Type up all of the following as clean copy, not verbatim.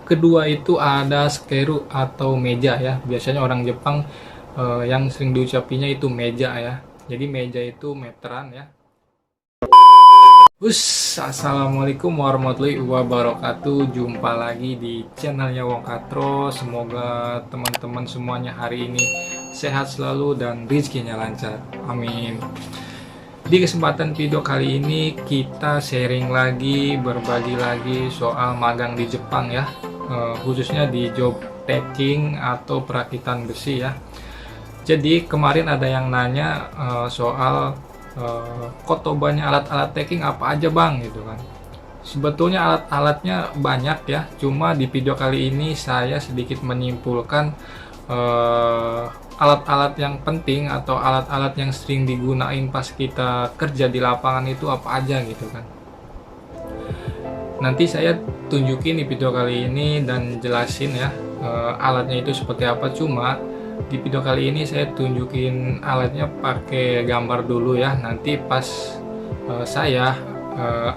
kedua itu ada skeru atau meja ya. Biasanya orang Jepang yang sering diucapinya itu meja ya. Jadi meja itu meteran ya. Assalamualaikum warahmatullahi wabarakatuh. Jumpa lagi di channelnya Wong Katro. Semoga teman-teman semuanya hari ini sehat selalu dan rezekinya lancar. Amin. Di kesempatan video kali ini kita sharing lagi, berbagi lagi soal magang di Jepang ya, khususnya di job taking atau perakitan besi ya. Jadi kemarin ada yang nanya soal kotobanya alat-alat taking apa aja bang gitu kan. Sebetulnya alat-alatnya banyak ya, cuma di video kali ini saya sedikit menyimpulkan alat-alat yang penting atau alat-alat yang sering digunain pas kita kerja di lapangan itu apa aja gitu kan. Nanti saya tunjukin di video kali ini dan jelasin ya alatnya itu seperti apa. Cuma di video kali ini saya tunjukin alatnya pakai gambar dulu ya. Nanti pas saya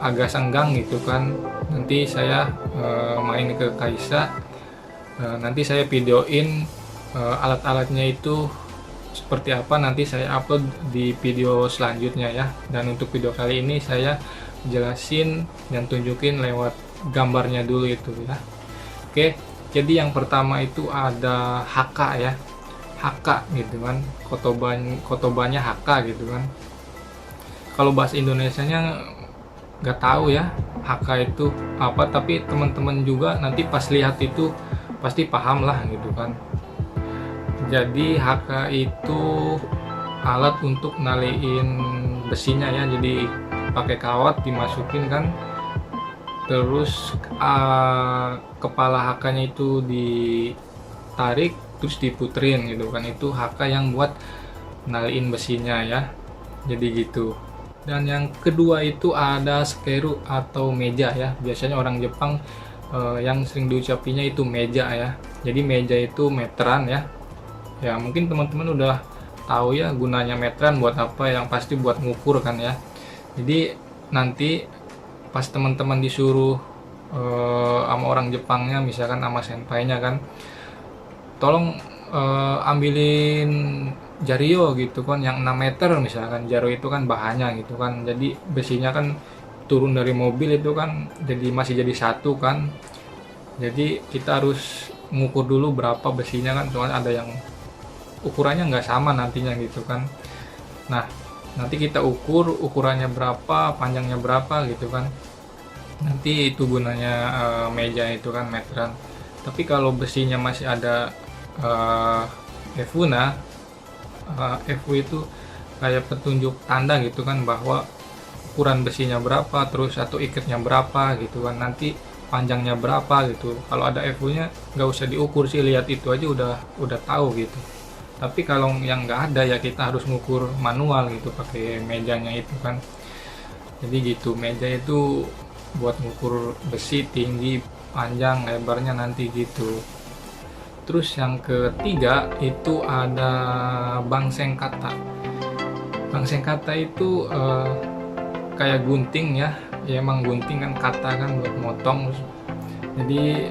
agak senggang gitu kan, nanti saya main ke Kaisa, nanti saya videoin alat-alatnya itu seperti apa, nanti saya upload di video selanjutnya ya. Dan untuk video kali ini saya jelasin dan tunjukin lewat gambarnya dulu itu ya. Oke, jadi yang pertama itu ada HK ya. HK gitu kan, kotobanya HK gitu kan. Kalau bahasa Indonesianya nggak tahu ya HK itu apa, tapi teman-teman juga nanti pas lihat itu pasti paham lah gitu kan. Jadi HK itu alat untuk naliin besinya ya. Jadi pakai kawat dimasukin kan, terus kepala HK-nya itu ditarik terus diputerin gitu kan. Itu HK yang buat naliin besinya ya. Jadi gitu. Dan yang kedua itu ada skeru atau meja ya. Biasanya orang Jepang yang sering diucapinya itu meja ya. Jadi meja itu meteran ya. Ya mungkin teman-teman udah tahu ya gunanya meteran buat apa, yang pasti buat ngukur kan ya. Jadi nanti pas teman-teman disuruh sama orang Jepangnya, misalkan sama senpainya kan, tolong ambilin jario gitu kan yang 6 meter misalkan. Jario itu kan bahannya gitu kan, jadi besinya kan turun dari mobil itu kan, jadi masih jadi satu kan. Jadi kita harus ngukur dulu berapa besinya kan, soalnya ada yang ukurannya nggak sama nantinya gitu kan. Nah nanti kita ukur ukurannya berapa, panjangnya berapa gitu kan. Nanti itu gunanya meja itu kan meteran. Tapi kalau besinya masih ada FU, nah FU itu kayak petunjuk tanda gitu kan, bahwa ukuran besinya berapa, terus satu ikatnya berapa gitu kan, nanti panjangnya berapa gitu. Kalau ada FU nya nggak usah diukur sih, lihat itu aja udah tahu gitu. Tapi kalau yang nggak ada ya kita harus ngukur manual gitu pakai mejanya itu kan. Jadi gitu, meja itu buat ngukur besi tinggi, panjang, lebarnya nanti gitu. Terus yang ketiga itu ada bangseng kata. Bangseng kata itu kayak gunting ya. Ya emang gunting kan, kata kan buat motong. Jadi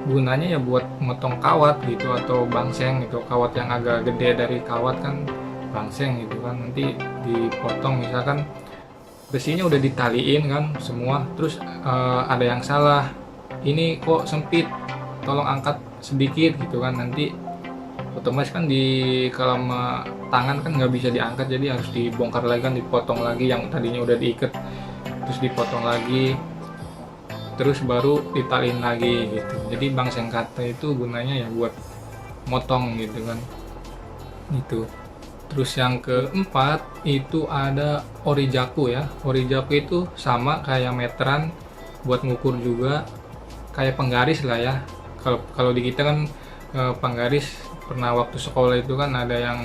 gunanya ya buat motong kawat gitu, atau bangseng gitu. Kawat yang agak gede dari kawat kan bangseng gitu kan. Nanti dipotong, misalkan besinya udah ditaliin kan semua, terus ada yang salah, ini kok sempit, tolong angkat sedikit gitu kan. Nanti otomatis kan kalau tangan kan nggak bisa diangkat, jadi harus dibongkar lagi kan, dipotong lagi yang tadinya udah diikat, terus dipotong lagi, terus baru ditalin lagi gitu. Jadi bangseng kata itu gunanya ya buat motong gitu kan itu. Terus yang keempat itu ada orijaku ya. Orijaku itu sama kayak meteran, buat ngukur juga, kayak penggaris lah ya. Kalau di kita kan penggaris, pernah waktu sekolah itu kan ada yang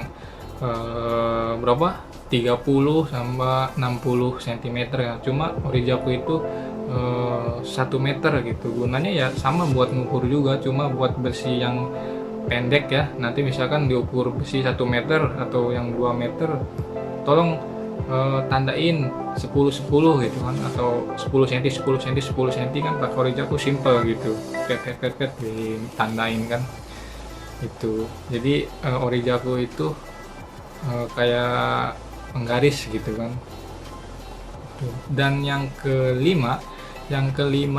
berapa? 30 sampai 60 cm ya. Cuma orijaku itu 1 meter gitu. Gunanya ya sama buat ngukur juga, cuma buat besi yang pendek ya. Nanti misalkan diukur besi 1 meter atau yang 2 meter, tolong tandain 10-10 gitu kan, atau 10 cm 10 cm 10 cm kan. Pakai Orijaku simple gitu, pet ditandain kan itu. Jadi Orijaku itu kayak penggaris gitu kan. Dan yang kelima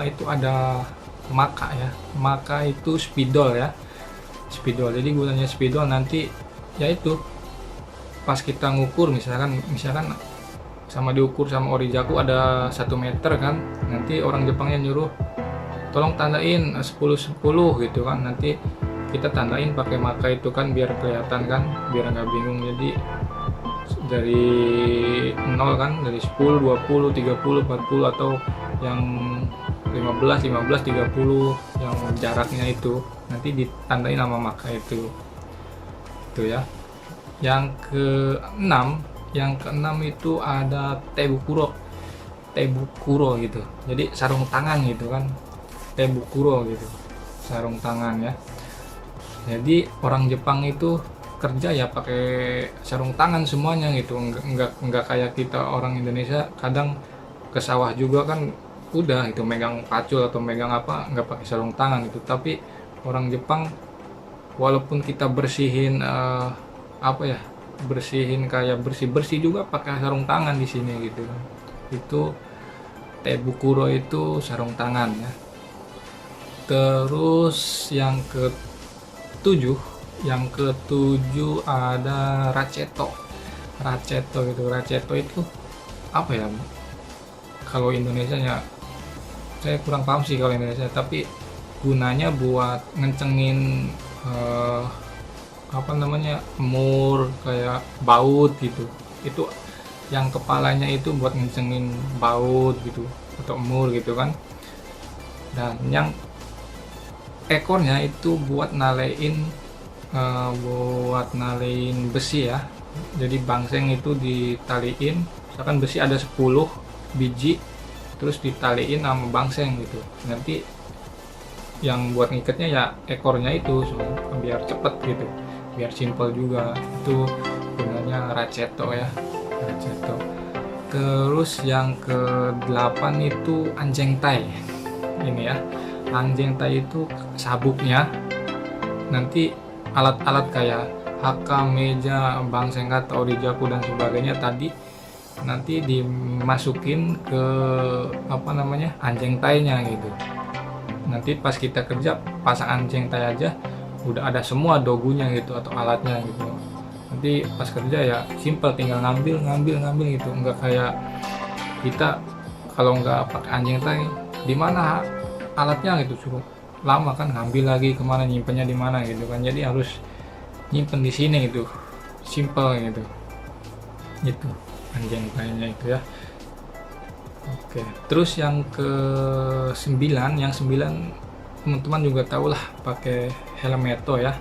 itu ada maka ya. Maka itu spidol ya, spidol. Jadi gunanya spidol nanti yaitu pas kita ngukur, misalkan sama diukur sama Orijaku ada 1 meter kan, nanti orang Jepangnya nyuruh tolong tandain 10-10 gitu kan. Nanti kita tandain pakai maka itu kan, biar kelihatan kan, biar nggak bingung. Jadi dari 0 kan, dari 10, 20, 30, 40, atau yang 15, 30 yang jaraknya itu nanti ditandain sama maka itu ya. Yang keenam itu ada tebukuro gitu. Jadi sarung tangan gitu kan, tebukuro gitu, sarung tangan ya. Jadi orang Jepang itu kerja ya pakai sarung tangan semuanya gitu. Enggak kayak kita orang Indonesia kadang ke sawah juga kan udah itu megang pacul atau megang apa, nggak pakai sarung tangan gitu. Tapi orang Jepang walaupun kita bersihin bersihin kayak bersih juga pakai sarung tangan di sini gitu. Itu tebukuro itu sarung tangan ya. Terus yang ketujuh ada raceto gitu. Raceto itu apa ya, kalau Indonesia ya saya kurang paham sih kalau Indonesia, tapi gunanya buat ngencengin emur kayak baut gitu. Itu yang kepalanya itu buat ngencengin baut gitu atau emur gitu kan. Dan yang ekornya itu buat nalein besi ya. Jadi bangseng itu ditaliin, misalkan besi ada 10 biji, terus ditaliin sama bangseng gitu. Nanti yang buat ngikatnya ya ekornya itu, biar cepet gitu, biar simple juga. Itu gunanya raceto ya, raceto. Terus yang ke-8 itu anjeng tai. Ini ya, anjeng tai itu sabuknya. Nanti alat-alat kayak haka, meja, bangseng kata, Orijaku dan sebagainya tadi nanti dimasukin ke anjeng tainya gitu. Nanti pas kita kerja pasang anjeng tai aja udah ada semua dogunya gitu atau alatnya gitu. Nanti pas kerja ya simple, tinggal ngambil gitu. Enggak kayak kita kalau nggak pakai anjeng tai, di mana alatnya gitu, cukup lama kan, ngambil lagi kemana, nyimpennya di mana gitu kan. Jadi harus nyimpen di sini gitu, simple gitu. Itu anjing tainya itu ya. Oke, terus yang ke-9, teman-teman juga tahu lah, pakai helmetto ya.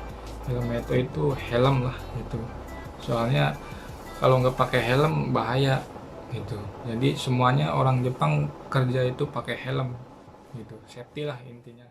Helmetto itu helm lah gitu. Soalnya kalau nggak pakai helm bahaya gitu. Jadi semuanya orang Jepang kerja itu pakai helm gitu, safety lah intinya.